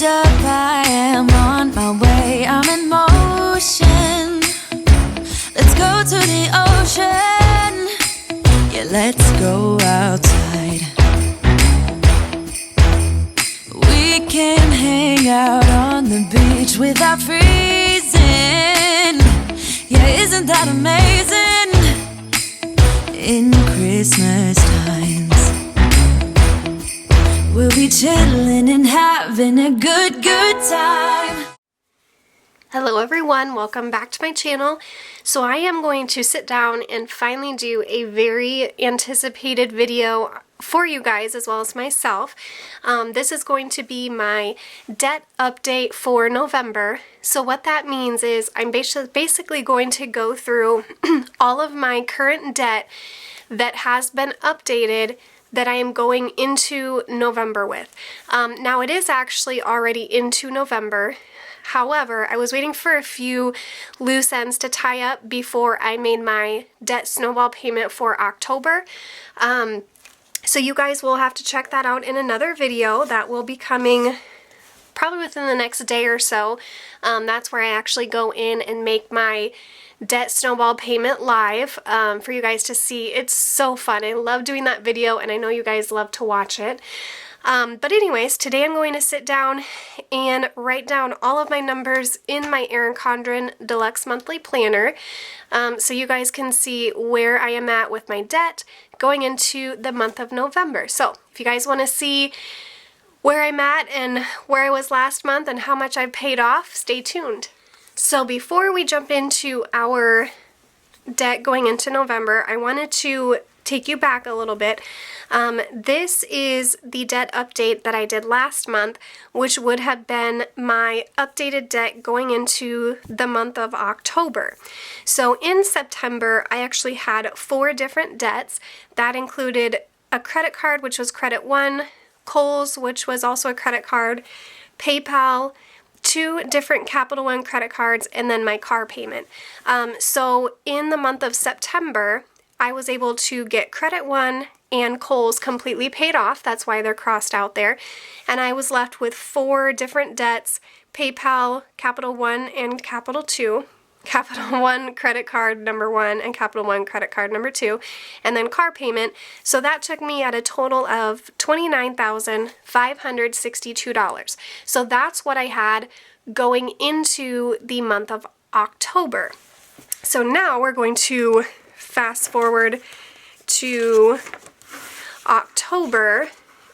hold up, I am on my way, I'm in motion. Let's go to the ocean, yeah, let's go outside. We can hang out on the beach without freezing, yeah, isn't that amazing? In Christmas times we'll be chilling and having a good time. Hello everyone, welcome back to my channel. So I am going to sit down and finally do a very anticipated video for you guys as well as myself. This is going to be my debt update for November. So what that means is I'm basically going to go through all of my current debt that has been updated that I am going into November with. Now it is actually already into November. However, I was waiting for a few loose ends to tie up before I made my debt snowball payment for October. So you guys will have to check that out in another video that will be coming probably within the next day or so. That's where I actually go in and make my debt snowball payment live for you guys to see. It's so fun. I love doing that video and I know you guys love to watch it. But anyways, today I'm going to sit down and write down all of my numbers in my Erin Condren Deluxe Monthly Planner so you guys can see where I am at with my debt going into the month of November. So if you guys want to see where I'm at and where I was last month and how much I've paid off, stay tuned. So before we jump into our debt going into November, I wanted to take you back a little bit. This is the debt update that I did last month, which would have been my updated debt going into the month of October. So in September, I actually had 4 different debts. That included a credit card, which was Credit One, Kohl's, which was also a credit card, PayPal, 2 different Capital One credit cards, and then my car payment. So in the month of September, I was able to get Credit One and Kohl's completely paid off. That's why they're crossed out there. And I was left with 4 different debts: PayPal, Capital One, and Capital Two. Capital One credit card number 1 and Capital One credit card number 2, and then car payment. So that took me at a total of $29,562. So that's what I had going into the month of October. So now we're going to fast forward to October,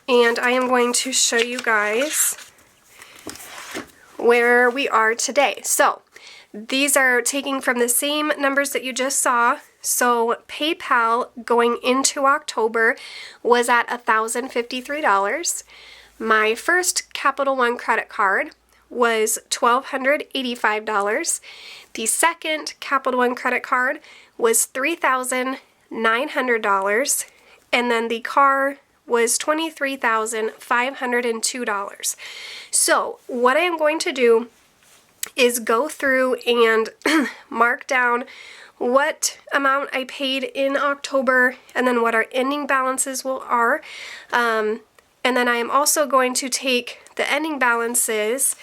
and I am going to show you guys where we are today. So these are taking from the same numbers that you just saw. So PayPal going into October was at $1,053. My first Capital One credit card was $1,285. The second Capital One credit card was $3,900. And then the car was $23,502. So what I am going to do is go through and mark down what amount I paid in October and then what our ending balances are. And then I am also going to take the ending balances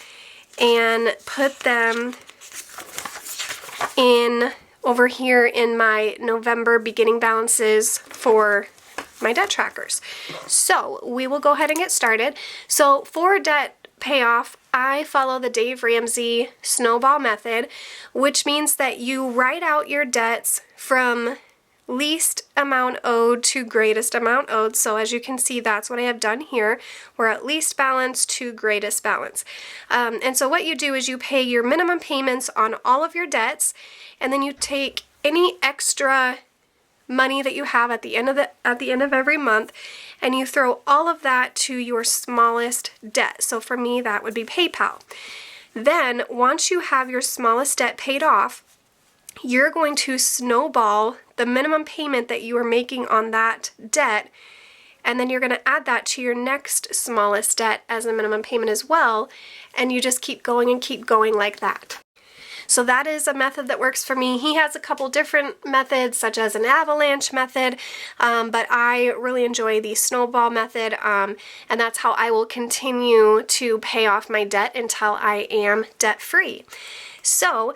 and put them in over here in my November beginning balances for my debt trackers. So we will go ahead and get started. So for debt payoff, I follow the Dave Ramsey snowball method, which means that you write out your debts from least amount owed to greatest amount owed. So as you can see, that's what I have done here. We're at least balance to greatest balance. And so what you do is you pay your minimum payments on all of your debts, and then you take any extra money that you have at the end of every month, and you throw all of that to your smallest debt. So for me, that would be PayPal. Then once you have your smallest debt paid off, you're going to snowball the minimum payment that you are making on that debt, and then you're going to add that to your next smallest debt as a minimum payment as well, and you just keep going and keep going like that. So that is a method that works for me. He has a couple different methods, such as an avalanche method, but I really enjoy the snowball method, and that's how I will continue to pay off my debt until I am debt-free. So,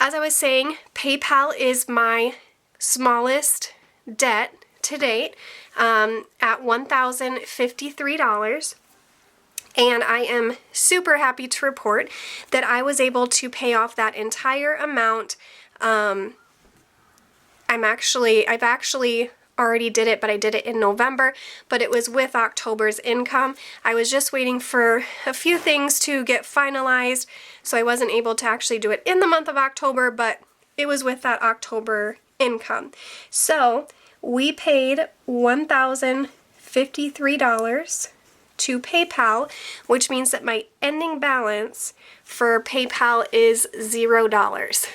as I was saying, PayPal is my smallest debt to date, at $1,053. And I am super happy to report that I was able to pay off that entire amount. I've actually already did it, but I did it in November, but it was with October's income. I was just waiting for a few things to get finalized, so I wasn't able to actually do it in the month of October, but it was with that October income. So we paid $1,053 to PayPal, which means that my ending balance for PayPal is $0.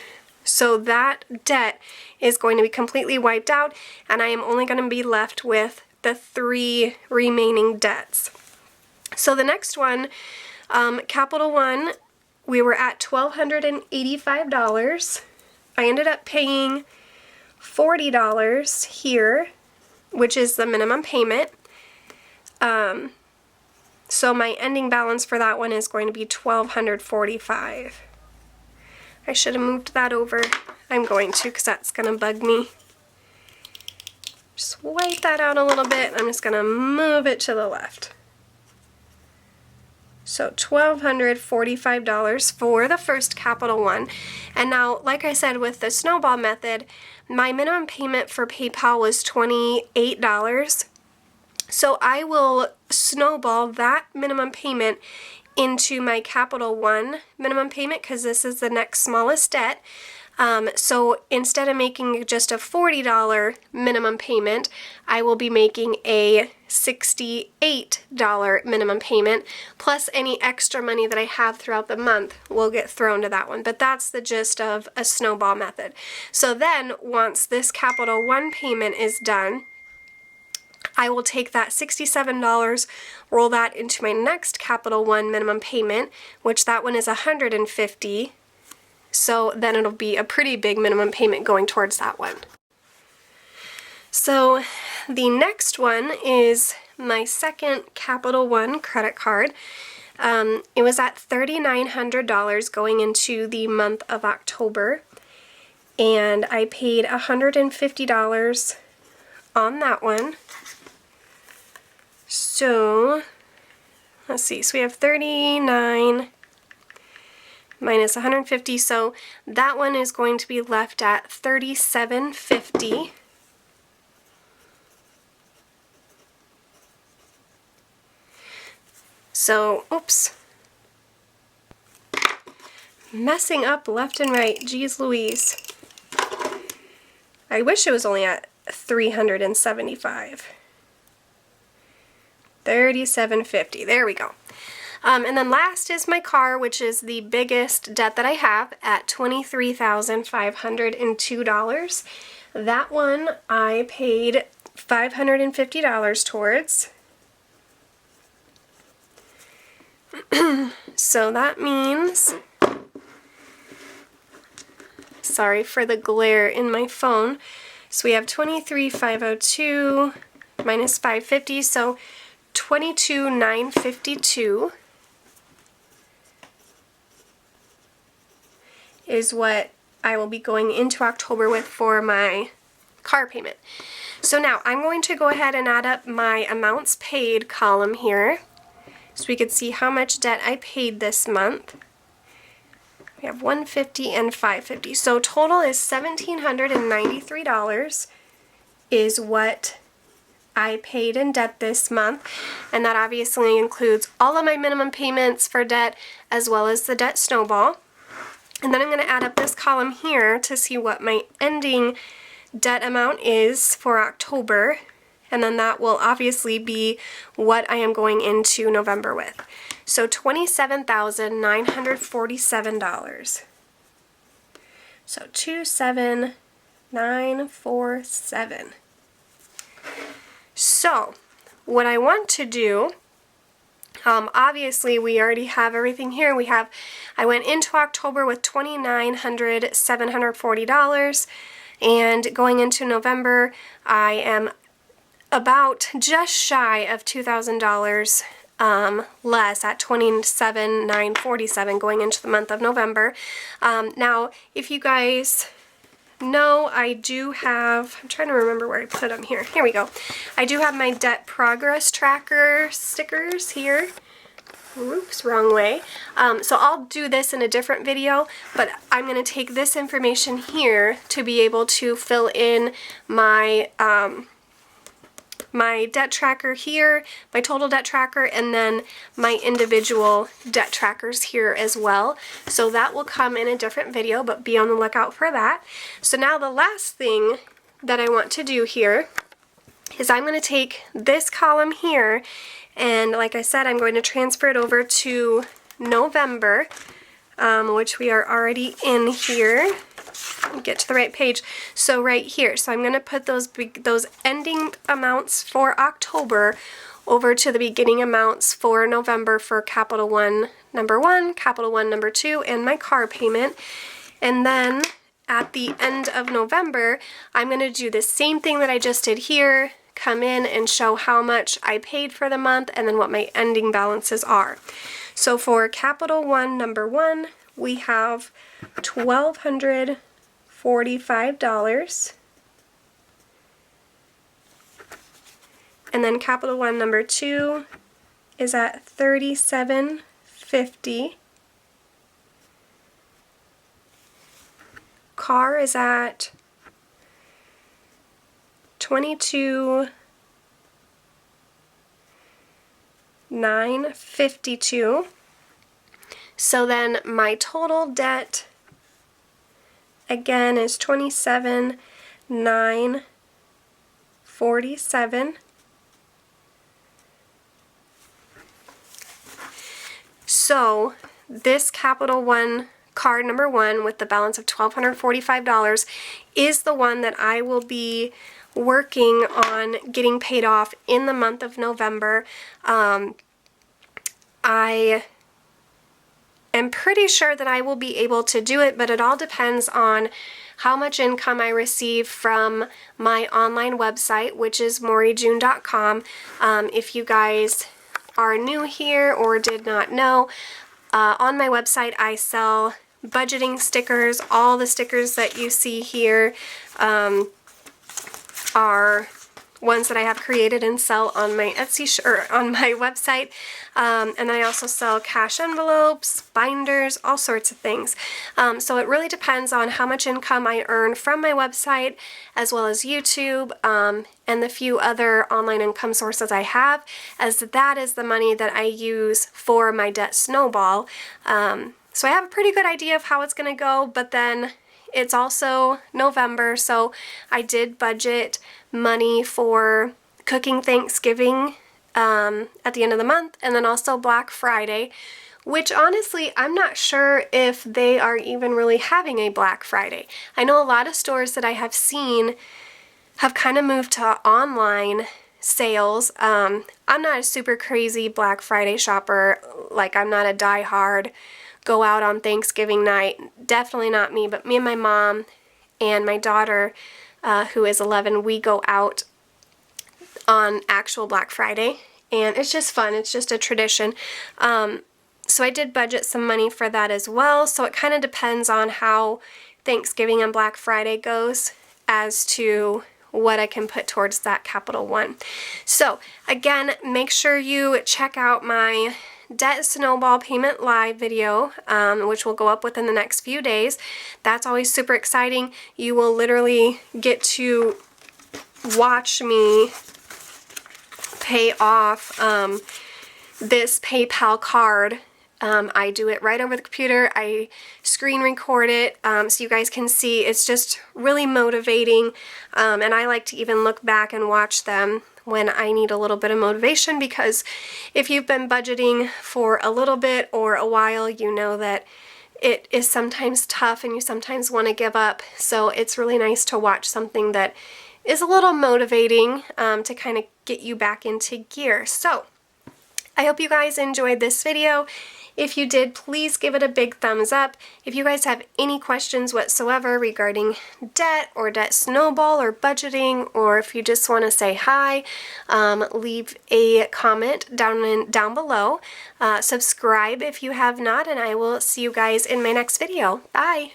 So that debt is going to be completely wiped out, and I am only going to be left with the 3 remaining debts. So the next one, Capital One, we were at $1,285. I ended up paying $40 here, which is the minimum payment. So my ending balance for that one is going to be $1,245. I should have moved that over. I'm going to, because that's going to bug me. Just wipe that out a little bit. I'm just going to move it to the left. So $1,245 for the first Capital One. And now, like I said, with the snowball method, my minimum payment for PayPal was $28. So I will snowball that minimum payment into my Capital One minimum payment, because this is the next smallest debt. So instead of making just a $40 minimum payment, I will be making a $68 minimum payment, plus any extra money that I have throughout the month will get thrown to that one. But that's the gist of a snowball method. So then, once this Capital One payment is done, I will take that $67, roll that into my next Capital One minimum payment, which that one is $150. So then it'll be a pretty big minimum payment going towards that one. So the next one is my second Capital One credit card. It was at $3,900 going into the month of October, and I paid $150 on that one. So let's see, so we have 39 minus 150, so that one is going to be left at $37.50. So, oops, messing up left and right, geez Louise. I wish it was only at $375. $37.50, there we go. And then last is my car, which is the biggest debt that I have at $23,502. That one I paid $550 towards. So that means, sorry for the glare in my phone, so we have $23,502 minus $550, so $22,952 is what I will be going into October with for my car payment. So now I'm going to go ahead and add up my amounts paid column here so we could see how much debt I paid this month. We have $150 and $550. So total is $1,793 is what I paid in debt this month, and that obviously includes all of my minimum payments for debt as well as the debt snowball. And then I'm going to add up this column here to see what my ending debt amount is for October, and then that will obviously be what I am going into November with. So $27,947. So 27947. So what I want to do Obviously, we already have everything here. I went into October with $2,900,740, and going into November, I am about just shy of $2,000 less at $27,947 going into the month of November. Now, if you guys know, I do have, I'm trying to remember where I put them here. Here we go. I do have my debt progress tracker stickers here. Oops, wrong way. So I'll do this in a different video, but I'm going to take this information here to be able to fill in my my debt tracker here, my total debt tracker, and then my individual debt trackers here as well. So that will come in a different video, but be on the lookout for that. So now the last thing that I want to do here is I'm going to take this column here, and like I said, I'm going to transfer it over to November, which we are already in here. Get to the right page. So right here, so I'm going to put those ending amounts for October over to the beginning amounts for November for Capital One number 1, Capital One number 2, and my car payment. And then at the end of November, I'm going to do the same thing that I just did here, come in and show how much I paid for the month and then what my ending balances are. So for Capital One number 1, we have $1,245, and then Capital One number 2 is at $37.50. Car is at $22,952. So then my total debt again is $27,947. So this Capital One card number 1 with the balance of $1,245 is the one that I will be working on getting paid off in the month of November. I am pretty sure that I will be able to do it, but it all depends on how much income I receive from my online website, which is moreyjune.com. If you guys are new here or did not know, on my website I sell budgeting stickers. All the stickers that you see here are ones that I have created and sell on my Etsy or on my website, and then I also sell cash envelopes, binders, all sorts of things. So it really depends on how much income I earn from my website, as well as YouTube, and the few other online income sources I have, as that is the money that I use for my debt snowball. So I have a pretty good idea of how it's going to go, but then it's also November, so I did budget money for cooking Thanksgiving at the end of the month, and then also Black Friday, which honestly I'm not sure if they are even really having a Black Friday. I know a lot of stores that I have seen have kind of moved to online sales. I'm not a super crazy Black Friday shopper, like I'm not a die-hard go out on Thanksgiving night. Definitely not me, but me and my mom and my daughter, who is 11, we go out on actual Black Friday, and it's just fun. It's just a tradition. So I did budget some money for that as well, so it kind of depends on how Thanksgiving and Black Friday goes as to what I can put towards that Capital One. So again, make sure you check out my Debt Snowball Payment Live video, which will go up within the next few days. That's always super exciting. You will literally get to watch me pay off this PayPal card. I do it right over the computer. I screen record it so you guys can see. It's just really motivating, and I like to even look back and watch them when I need a little bit of motivation, because if you've been budgeting for a little bit or a while, you know that it is sometimes tough and you sometimes want to give up. So it's really nice to watch something that is a little motivating to kind of get you back into gear. So I hope you guys enjoyed this video. If you did, please give it a big thumbs up. If you guys have any questions whatsoever regarding debt or debt snowball or budgeting, or if you just want to say hi, leave a comment down below. Subscribe if you have not, and I will see you guys in my next video. Bye!